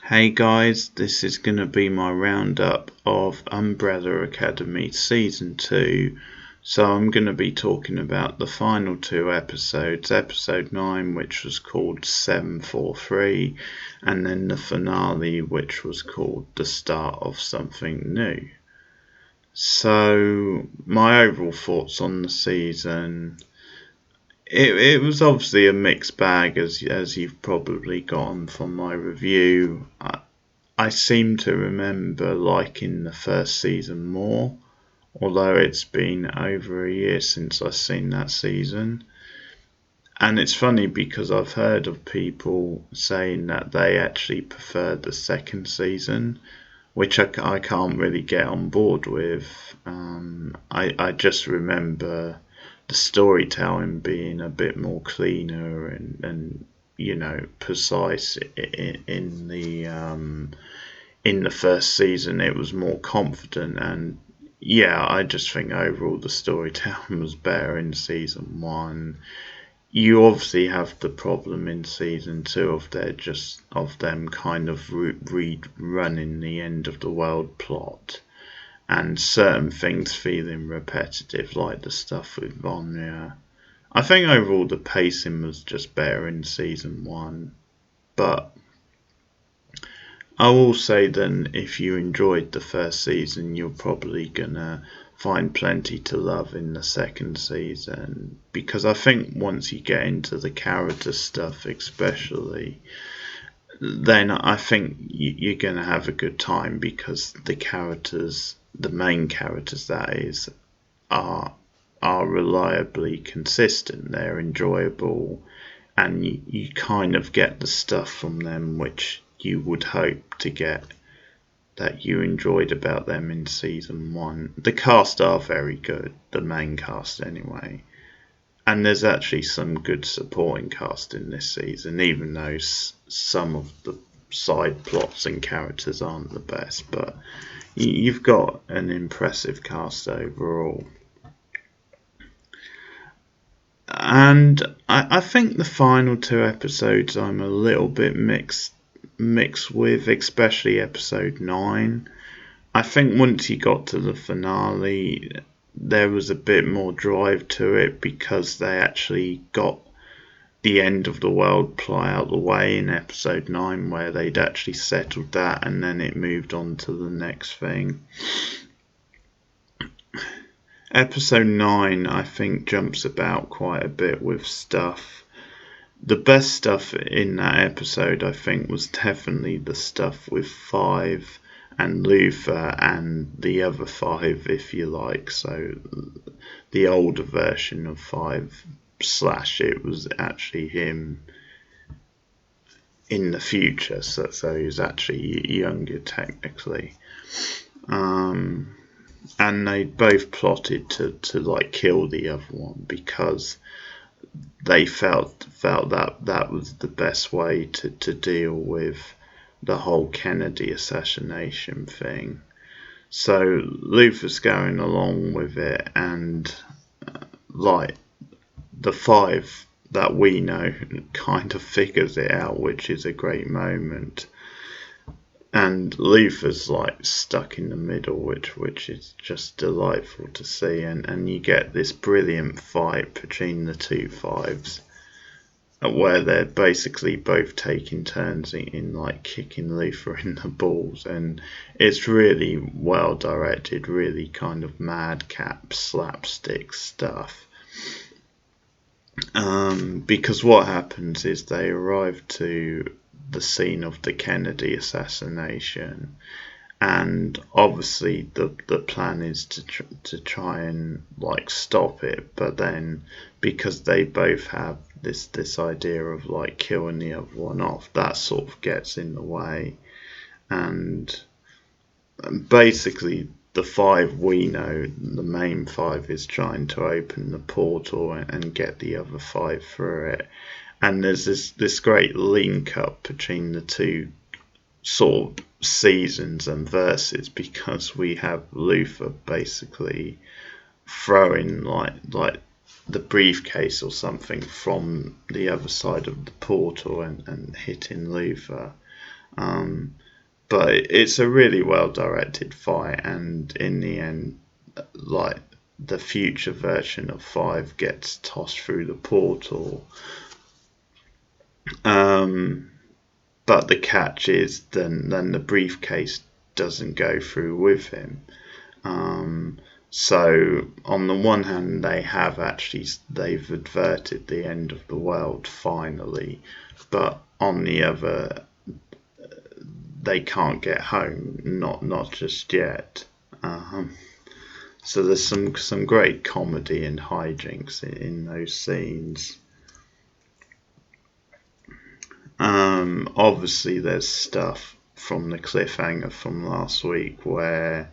Hey guys, this is going to be my roundup of Umbrella Academy Season 2. So I'm going to be talking about the final two episodes, episode 9 which was called 743 and then the finale which was called The Start of Something New. So my overall thoughts on the season. It was obviously a mixed bag, as you've probably gotten from my review. I seem to remember liking the first season more, although it's been over a year since I've seen that season. And it's funny because I've heard of people saying that they actually preferred the second season, which I can't really get on board with. I just remember the storytelling being a bit more cleaner and precise in the first season. It was more confident, and yeah, I just think overall the storytelling was better in season 1. You obviously have the problem in season 2 of them kind of rerunning the end of the world plot and certain things feeling repetitive, like the stuff with Vanya. I think overall the pacing was just better in season 1, but I will say then, if you enjoyed the first season, you're probably gonna find plenty to love in the second season, because I think once you get into the character stuff especially, then I think you're gonna have a good time, because the main characters that is, are reliably consistent. They're enjoyable, and you kind of get the stuff from them which you would hope to get, that you enjoyed about them in season 1. The cast are very good, the main cast anyway, and there's actually some good supporting cast in this season, even though some of the side plots and characters aren't the best, but you've got an impressive cast overall. And I think the final two episodes I'm a little bit mixed with, especially episode 9. I think once you got to the finale, there was a bit more drive to it, because they actually got the end of the world plot out of the way in episode 9, where they'd actually settled that, and then it moved on to the next thing. Episode 9, I think, jumps about quite a bit with stuff. The best stuff in that episode, I think, was definitely the stuff with 5 and Luther and the other 5, if you like. So the older version of 5 / it was actually him in the future, so he was actually younger technically. And they both plotted to like kill the other one, because they felt that was the best way to deal with the whole Kennedy assassination thing. So Luther's going along with it, and like the 5 that we know kind of figures it out, which is a great moment. And Luther's like stuck in the middle, which is just delightful to see, and you get this brilliant fight between the two 5s, where they're basically both taking turns in like kicking Luther in the balls, and it's really well directed, really kind of madcap slapstick stuff. Because what happens is they arrive to the scene of the Kennedy assassination, and obviously the plan is to try and like stop it, but then because they both have this idea of like killing the other one off, that sort of gets in the way, and basically the 5 we know, the main 5, is trying to open the portal and get the other 5 through it. And there's this great link up between the two sort of seasons and verses, because we have Luther basically throwing like the briefcase or something from the other side of the portal and hitting Luther. But it's a really well directed fight, and in the end, like, the future version of 5 gets tossed through the portal. But the catch is then the briefcase doesn't go through with him. So on the one hand, they've averted the end of the world finally, but on the other, they can't get home, not just yet. So there's some great comedy and hijinks in those scenes. Obviously, there's stuff from the cliffhanger from last week where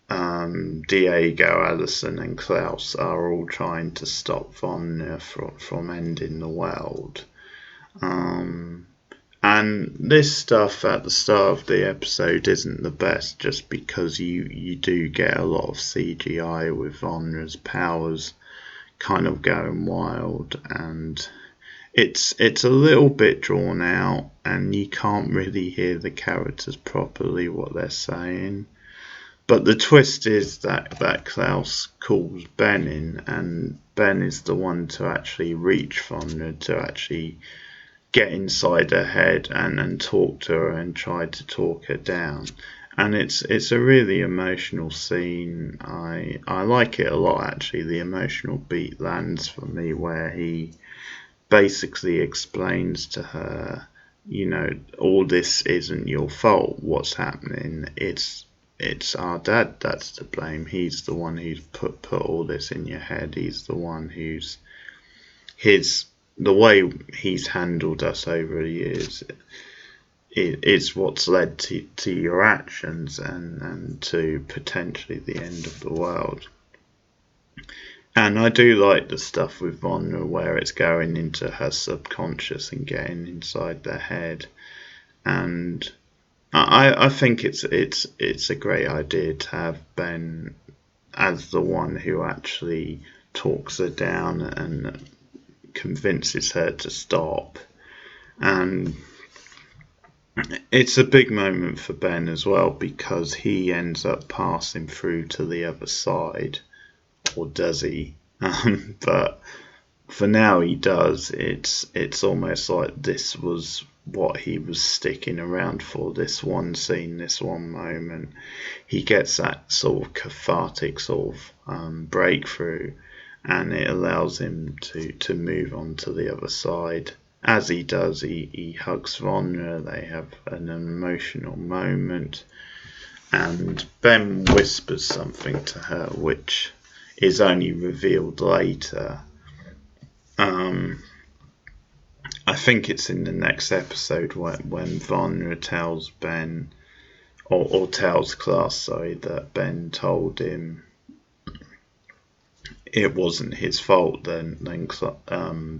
Diego, Allison, and Klaus are all trying to stop Vanya from ending the world. And this stuff at the start of the episode isn't the best, just because you do get a lot of CGI with Vanya's powers kind of going wild, and it's a little bit drawn out, and you can't really hear the characters properly what they're saying. But the twist is that Klaus calls Ben in, and Ben is the one to actually reach Vanya, to actually get inside her head and talk to her and try to talk her down. And it's a really emotional scene. I like it a lot, actually. The emotional beat lands for me, where he basically explains to her, all this isn't your fault, what's happening. It's our dad that's to blame. He's the one who's put all this in your head. He's the one who's the way he's handled us over the years is what's led to your actions and to potentially the end of the world. And I do like the stuff with Vanya where it's going into her subconscious and getting inside their head. And I think it's a great idea to have Ben as the one who actually talks her down and convinces her to stop. And it's a big moment for Ben as well, because he ends up passing through to the other side, or does he? But for now he does. It's almost like this was what he was sticking around for, this one scene, this one moment. He gets that sort of cathartic sort of breakthrough, and it allows him to move on to the other side. As he does, he hugs Vanya, they have an emotional moment, and Ben whispers something to her which is only revealed later. I think it's in the next episode when Vanya tells Ben, or tells Klaus, that Ben told him it wasn't his fault. Then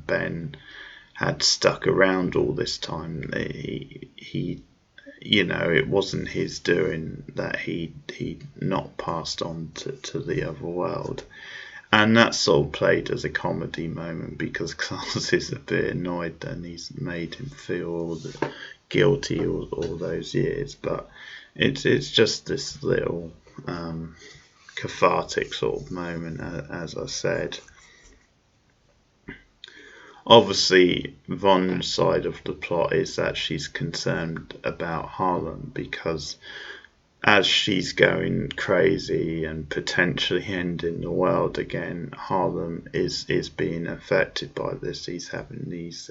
Ben had stuck around all this time. He it wasn't his doing that he not passed on to the other world. And that's sort of played as a comedy moment, because Klaus is a bit annoyed that he's made him feel guilty all those years. But it's just this little cathartic sort of moment, as I said. Obviously, Von's side of the plot is that she's concerned about Harlem, because as she's going crazy and potentially ending the world again, Harlem is being affected by this. He's having these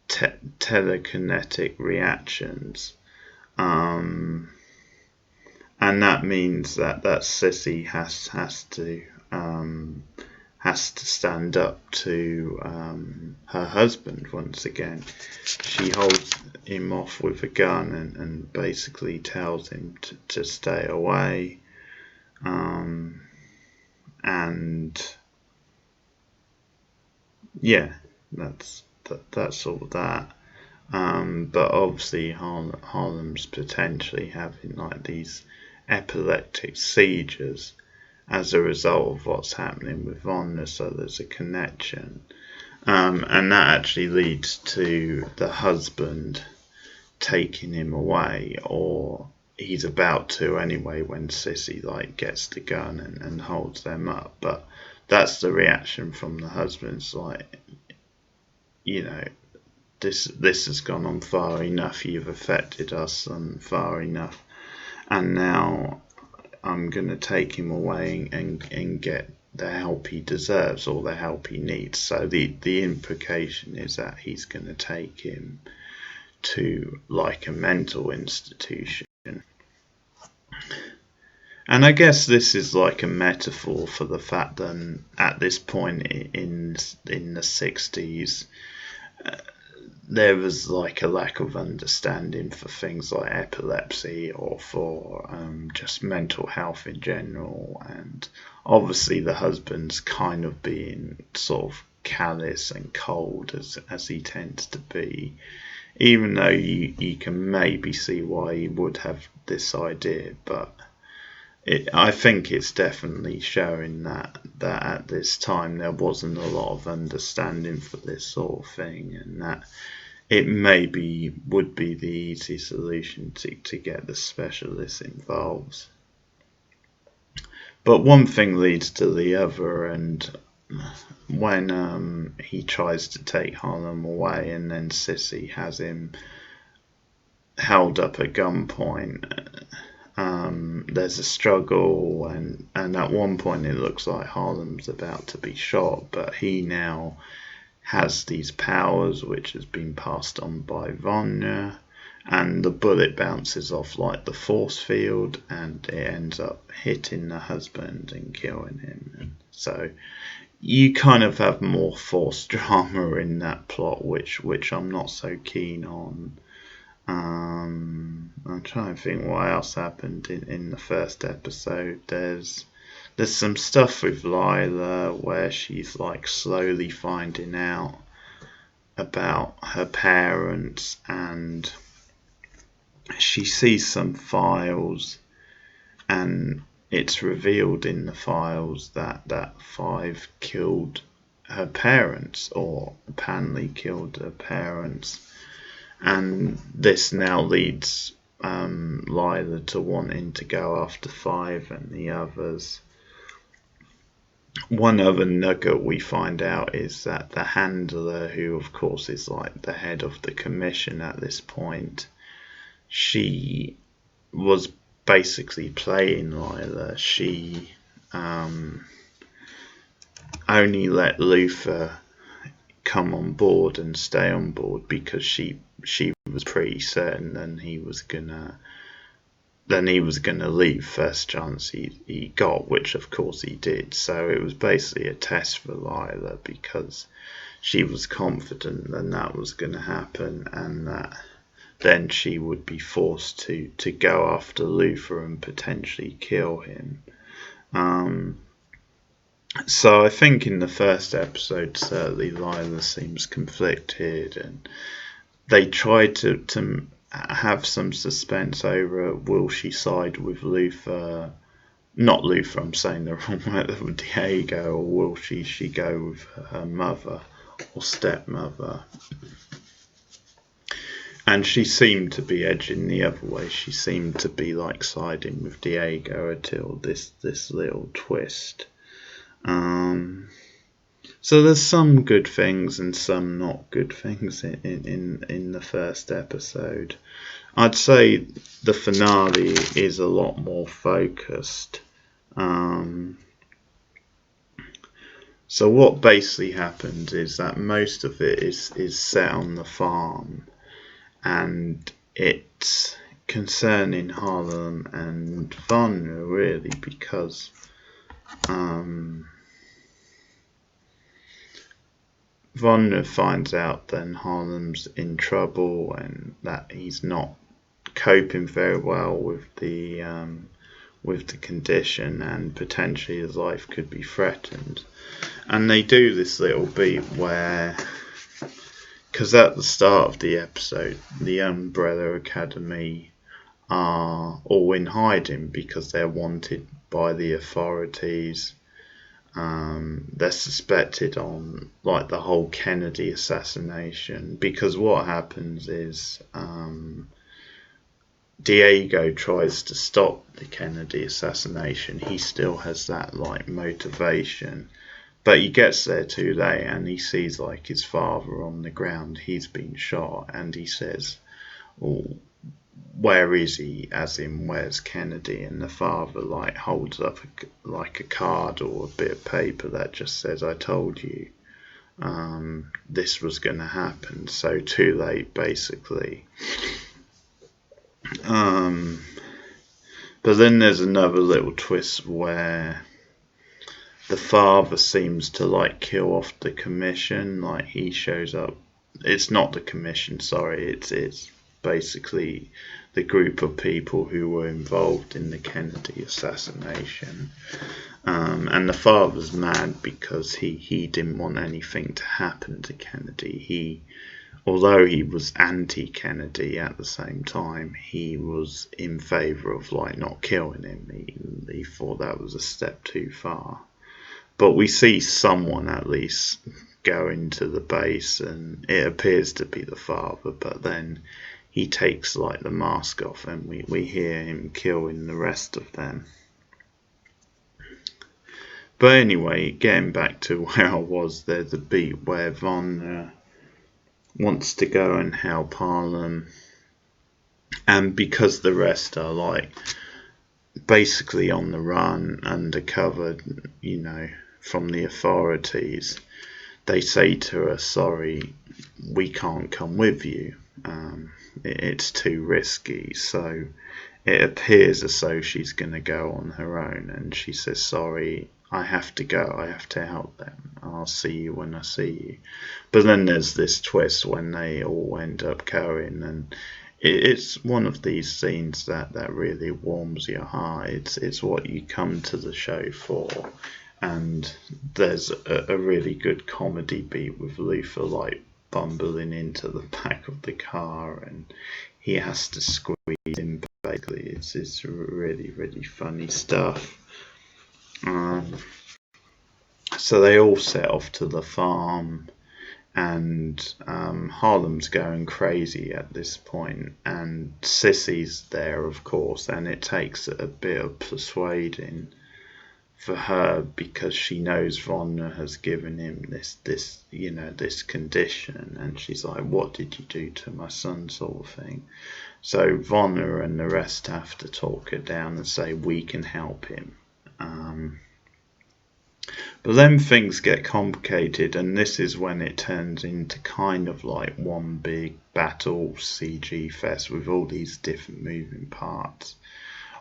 telekinetic reactions, and that means that Sissy has to stand up to her husband once again. She holds him off with a gun and basically tells him to stay away. And yeah, that's all that. But obviously Harlem's potentially having like these epileptic seizures as a result of what's happening with Vanya, so there's a connection. And that actually leads to the husband taking him away, or he's about to anyway when Sissy gets the gun and holds them up. But that's the reaction from the husband. It's like, this has gone on far enough. You've affected us far enough, and now I'm going to take him away and get the help he deserves or the help he needs. So the implication is that he's going to take him to a mental institution. And I guess this is a metaphor for the fact that at this point in the 60s, there was a lack of understanding for things like epilepsy or for just mental health in general, and obviously the husband's kind of being sort of callous and cold as he tends to be, even though you can maybe see why he would have this idea. But I think it's definitely showing that at this time there wasn't a lot of understanding for this sort of thing, and that it maybe would be the easy solution to get the specialists involved. But one thing leads to the other, and when he tries to take Harlem away and then Sissy has him held up at gunpoint, there's a struggle, and at one point it looks like Harlem's about to be shot, but he now has these powers which has been passed on by Vanya, and the bullet bounces off the force field and it ends up hitting the husband and killing him. And so you kind of have more forced drama in that plot, which I'm not so keen on. I'm trying to think what else happened in the first episode. There's some stuff with Lila where she's slowly finding out about her parents, and she sees some files, and it's revealed in the files that Five killed her parents, or apparently killed her parents. And this now leads Lila to wanting to go after Five and the others. One other nugget we find out is that the handler, who of course is the head of the commission at this point, she was basically playing Lila. She only let Luther come on board and stay on board because she was pretty certain that he was gonna leave first chance he got, which of course he did. So it was basically a test for Lila, because she was confident that was going to happen, and that then she would be forced to go after Luther and potentially kill him. So I think in the first episode, certainly Lila seems conflicted, and they try to have some suspense over will she side with Luther, not Luther, I'm saying the wrong word, with Diego, or will she go with her mother or stepmother. And she seemed to be edging the other way. She seemed to be siding with Diego until this little twist. So there's some good things and some not good things in the first episode. I'd say the finale is a lot more focused. So what basically happens is that most of it is set on the farm, and it's concerning Harlem and Vanya, really, because Vanya finds out then Harlem's in trouble and that he's not coping very well with the condition, and potentially his life could be threatened. And they do this little beat where, because at the start of the episode, the Umbrella Academy are all in hiding because they're wanted by the authorities. They're suspected on like the whole Kennedy assassination, because what happens is Diego tries to stop the Kennedy assassination. He still has that like motivation, but he gets there too late and he sees like his father on the ground. He's been shot, and he says, "Oh, where is he?" As in, where's Kennedy? And the father like holds up like a card or a bit of paper that just says, "I told you this was going to happen." So too late, basically. But then there's another little twist where the father seems to like kill off the commission. Like he shows up. It's not the commission, sorry. It's basically the group of people who were involved in the Kennedy assassination. And the father's mad because he didn't want anything to happen to Kennedy. Although he was anti-Kennedy at the same time, he was in favour of like not killing him. He thought that was a step too far. But we see someone at least go into the base, and it appears to be the father, but then he takes like the mask off and we hear him killing the rest of them. But anyway, getting back to where I was, there's a beat where Von wants to go and help Harlem, and because the rest are like basically on the run, undercover, from the authorities, they say to her, "Sorry, we can't come with you. It's too risky." So it appears as though she's going to go on her own, and she says, "Sorry, I have to go. I have to help them. I'll see you when I see you." But then there's this twist when they all end up going, and it's one of these scenes that really warms your heart. It's what you come to the show for. And there's a really good comedy beat with Luther like bumbling into the back of the car, and he has to squeeze in. Basically, it's really, really funny stuff. So they all set off to the farm, and Harlem's going crazy at this point, and Sissy's there, of course, and it takes a bit of persuading for her, because she knows Vonna has given him this condition, and she's like, "What did you do to my son?" sort of thing. So Vonna and the rest have to talk her down and say, "We can help him." But then things get complicated, and this is when it turns into kind of like one big battle CG fest with all these different moving parts,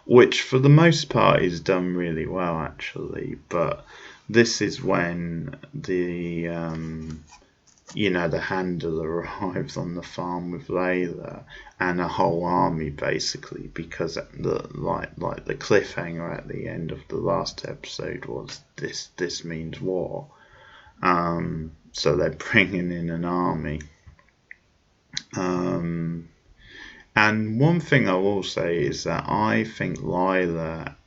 which for the most part is done really well actually. But this is when the handler arrives on the farm with Layla and a whole army, basically, because the cliffhanger at the end of the last episode was this means war. So they're bringing in an army. And one thing I will say is that I think Lila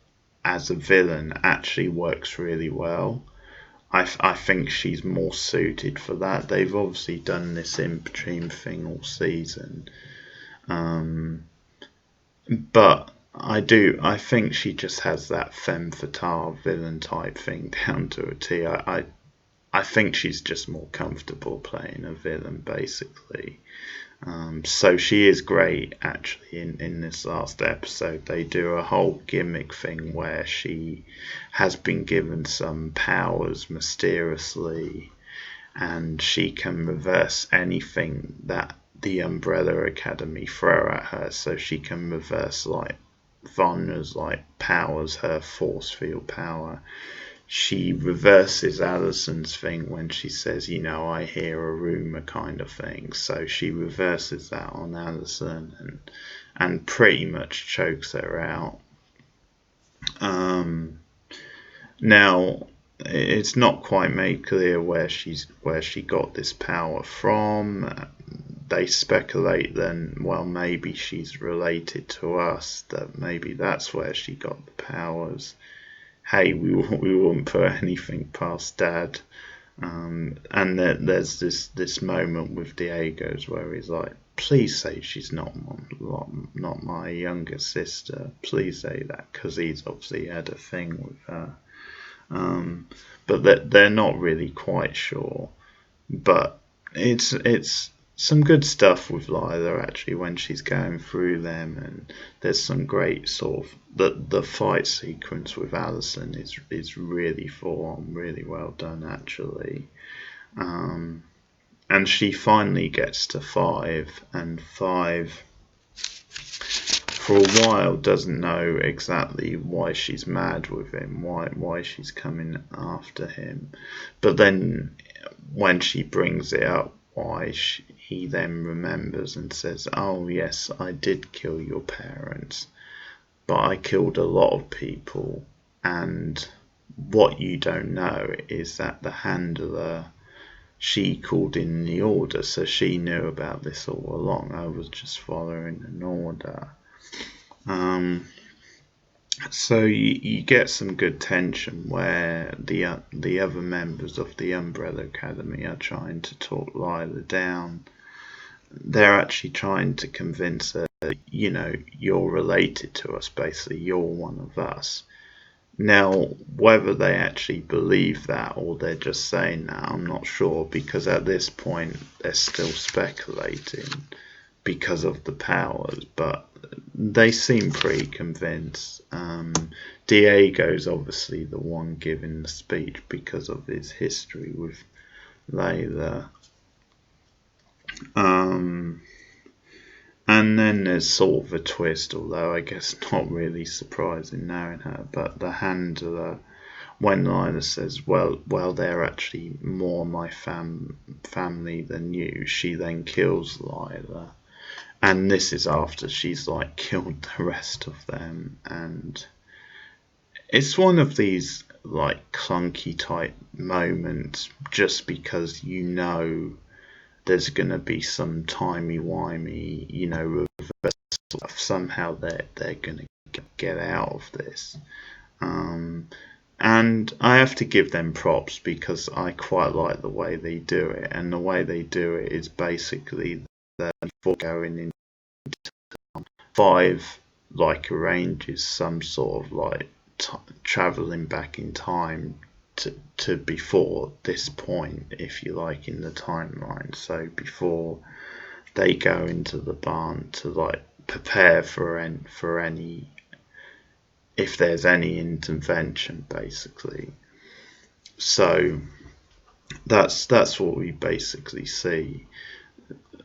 as a villain actually works really well. I think she's more suited for that. They've obviously done this in between thing all season. But I think she just has that femme fatale villain type thing down to a T. I think she's just more comfortable playing a villain, basically. So she is great actually in this last episode. They do a whole gimmick thing where she has been given some powers mysteriously, and she can reverse anything that the Umbrella Academy throw at her. So she can reverse like Vonna's like powers, her force field power. She reverses Allison's thing when she says, "I hear a rumour," kind of thing. So she reverses that on Allison and pretty much chokes her out. Now, it's not quite made clear where she got this power from. They speculate then, well, maybe she's related to us, that maybe that's where she got the powers. hey, we won't put anything past Dad. And there's this moment with Diego's where he's like, please say she's not my younger sister. Please say that, because he's obviously had a thing with her. But they're not really quite sure. But it's some good stuff with Lila actually when she's going through them, and there's some great sort of the fight sequence with Alison is really full on, really well done actually. And she finally gets to 5, and 5 for a while doesn't know exactly why she's mad with him, why she's coming after him. But then when she brings it up, he then remembers and says, oh yes, I did kill your parents, but I killed a lot of people, and what you don't know is that the handler, she called in the order, so she knew about this all along. I was just following an order. So you get some good tension where the other members of the Umbrella Academy are trying to talk Lila down. They're actually trying to convince her, you're related to us, basically, you're one of us. Now, whether they actually believe that or they're just saying that, I'm not sure, because at this point they're still speculating because of the powers, but they seem pretty convinced. Diego's obviously the one giving the speech because of his history with Layla. And then there's sort of a twist, although I guess not really surprising knowing her, but the handler, when Lila says, well, they're actually more my family than you, she then kills Lila. And this is after she's like killed the rest of them, and it's one of these like clunky type moments just because there's gonna be some timey-wimey, reverse stuff. Somehow they're gonna get out of this. And I have to give them props because I quite like the way they do it, and the way they do it is basically that before going in 5 like arranges some sort of like traveling back in time to before this point, if you like, in the timeline. So before they go into the barn to like prepare for any if there's any intervention, basically. So that's what we basically see.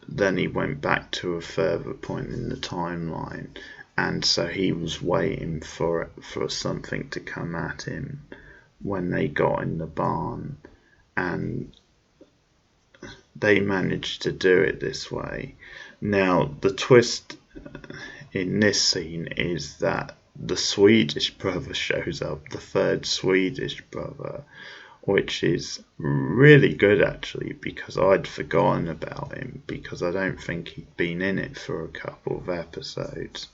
Then he went back to a further point in the timeline, and so he was waiting for something to come at him when they got in the barn, and they managed to do it this way. Now the twist in this scene is that the Swedish brother shows up, the third Swedish brother, which is really good actually, because I'd forgotten about him because I don't think he'd been in it for a couple of episodes.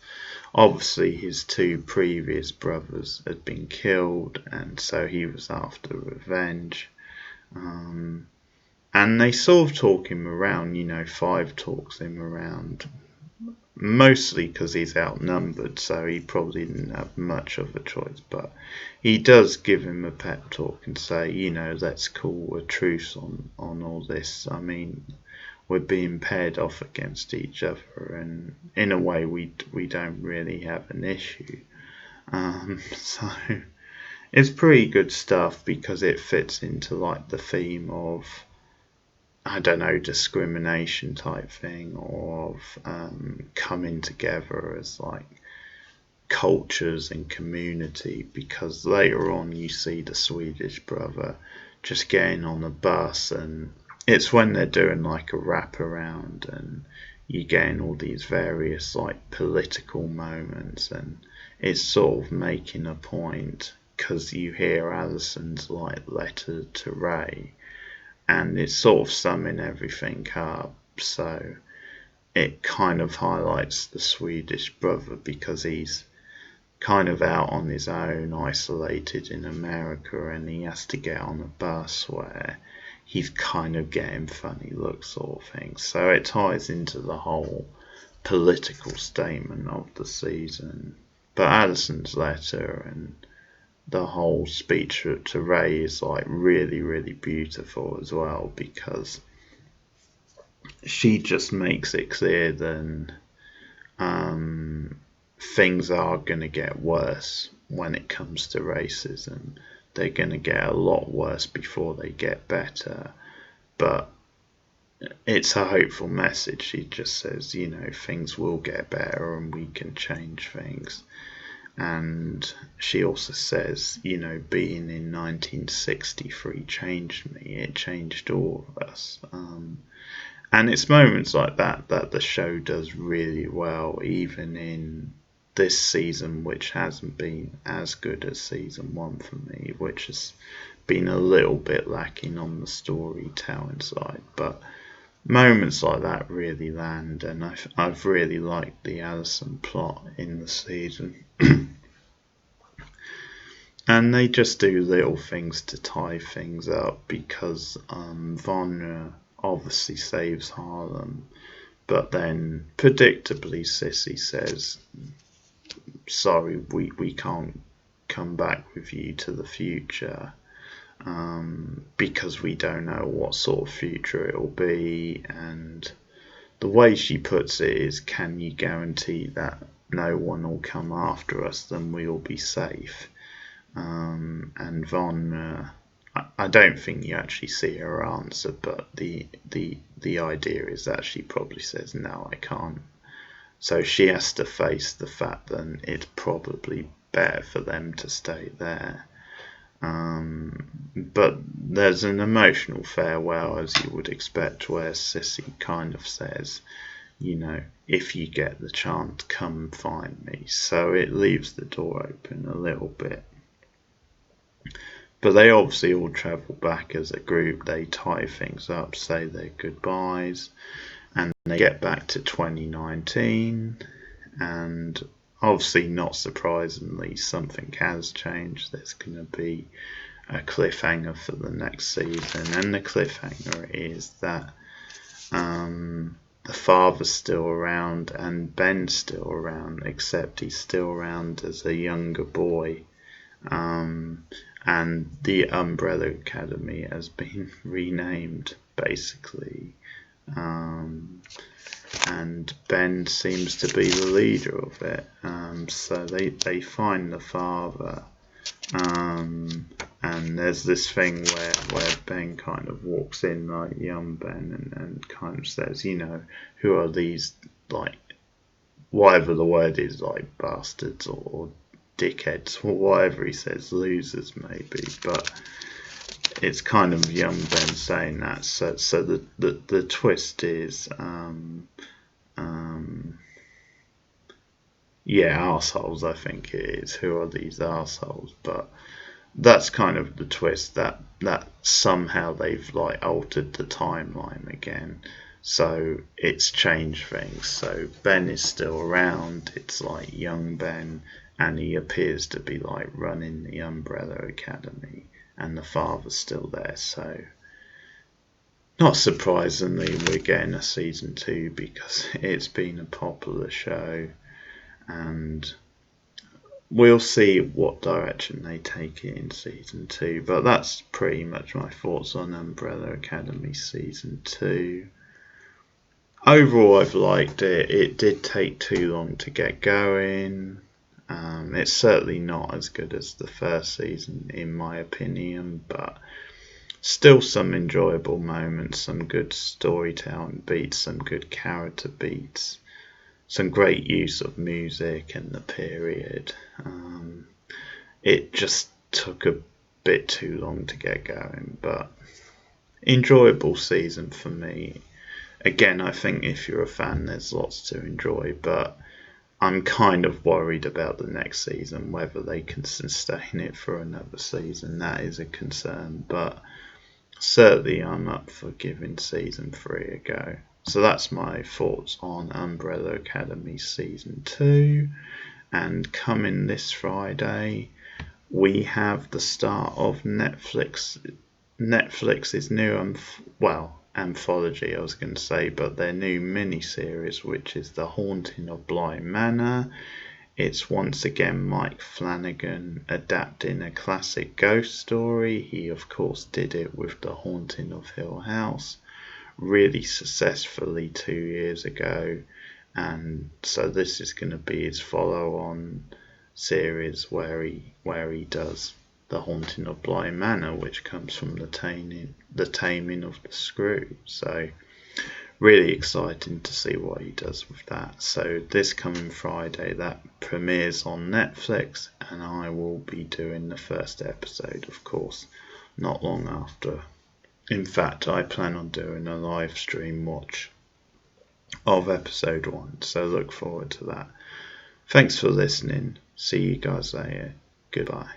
Obviously his 2 previous brothers had been killed, and so he was after revenge. And they sort of talk him around, 5 talks him around, mostly because he's outnumbered, so he probably didn't have much of a choice, but he does give him a pep talk and say, let's call a truce on all this. I mean, we're being paired off against each other, and in a way we don't really have an issue. So it's pretty good stuff because it fits into like the theme of, I don't know, discrimination type thing, or of coming together as like cultures and community, because later on you see the Swedish brother just getting on a bus, and it's when they're doing like a wrap around and you're getting all these various like political moments, and it's sort of making a point because you hear Alison's like letter to Ray, and it's sort of summing everything up. So it kind of highlights the Swedish brother because he's kind of out on his own, isolated in America, and he has to get on a bus where he's kind of getting funny looks sort of thing. So it ties into the whole political statement of the season. But Addison's letter and the whole speech to Ray is like really, really beautiful as well, because she just makes it clear that things are going to get worse when it comes to racism. They're going to get a lot worse before they get better. But it's a hopeful message. She just says, things will get better and we can change things. And she also says, being in 1963 changed me. It changed all of us. And it's moments like that the show does really well, even in this season, which hasn't been as good as season 1 for me, which has been a little bit lacking on the storytelling side. But moments like that really land, and I've really liked the Allison plot in the season. And they just do little things to tie things up, because Vanya obviously saves Harlem, but then predictably Sissy says, sorry, we can't come back with you to the future, because we don't know what sort of future it'll be. And the way she puts it is, can you guarantee that no one will come after us, then we'll be safe? And Von, I don't think you actually see her answer, but the idea is that she probably says, no, I can't. So she has to face the fact that it's probably better for them to stay there. But there's an emotional farewell, as you would expect, where Sissy kind of says, if you get the chance, come find me. So it leaves the door open a little bit. But they obviously all travel back as a group. They tie things up, say their goodbyes, and they get back to 2019. And obviously, not surprisingly, something has changed. There's going to be a cliffhanger for the next season. And the cliffhanger is that the father's still around and Ben's still around, except he's still around as a younger boy. And the Umbrella Academy has been renamed, basically. And Ben seems to be the leader of it. So they find the father. And there's this thing where Ben kind of walks in like young Ben and kind of says, who are these, like, whatever the word is, like bastards or dickheads or whatever he says, losers maybe, but it's kind of young Ben saying that. So the twist is arseholes, I think it is. Who are these arseholes? But that's kind of the twist, that somehow they've like altered the timeline again. So it's changed things. So Ben is still around. It's like young Ben, and he appears to be like running the Umbrella Academy, and the father's still there. So not surprisingly, we're getting a season 2 because it's been a popular show, and we'll see what direction they take it in season 2. But that's pretty much my thoughts on Umbrella Academy season 2. Overall, I've liked it. It did take too long to get going. It's certainly not as good as the first season, in my opinion, but still some enjoyable moments, some good storytelling beats, some good character beats, some great use of music and the period. It just took a bit too long to get going, but enjoyable season for me. Again, I think if you're a fan, there's lots to enjoy, but I'm kind of worried about the next season, whether they can sustain it for another season. That is a concern, but certainly I'm up for giving season 3 a go. So that's my thoughts on Umbrella Academy season 2. And coming this Friday, we have the start of Netflix's new anthology, I was going to say, but their new mini-series, which is The Haunting of Bly Manor. It's once again Mike Flanagan adapting a classic ghost story. He, of course, did it with The Haunting of Hill House really successfully 2 years ago. And so this is going to be his follow-on series where he does The Haunting of Bly Manor, which comes from the taming of the Screw. So really exciting to see what he does with that. So this coming Friday, that premieres on Netflix, and I will be doing the first episode, of course, not long after. In fact, I plan on doing a live stream watch of episode 1, so look forward to that. Thanks for listening. See you guys later. Goodbye.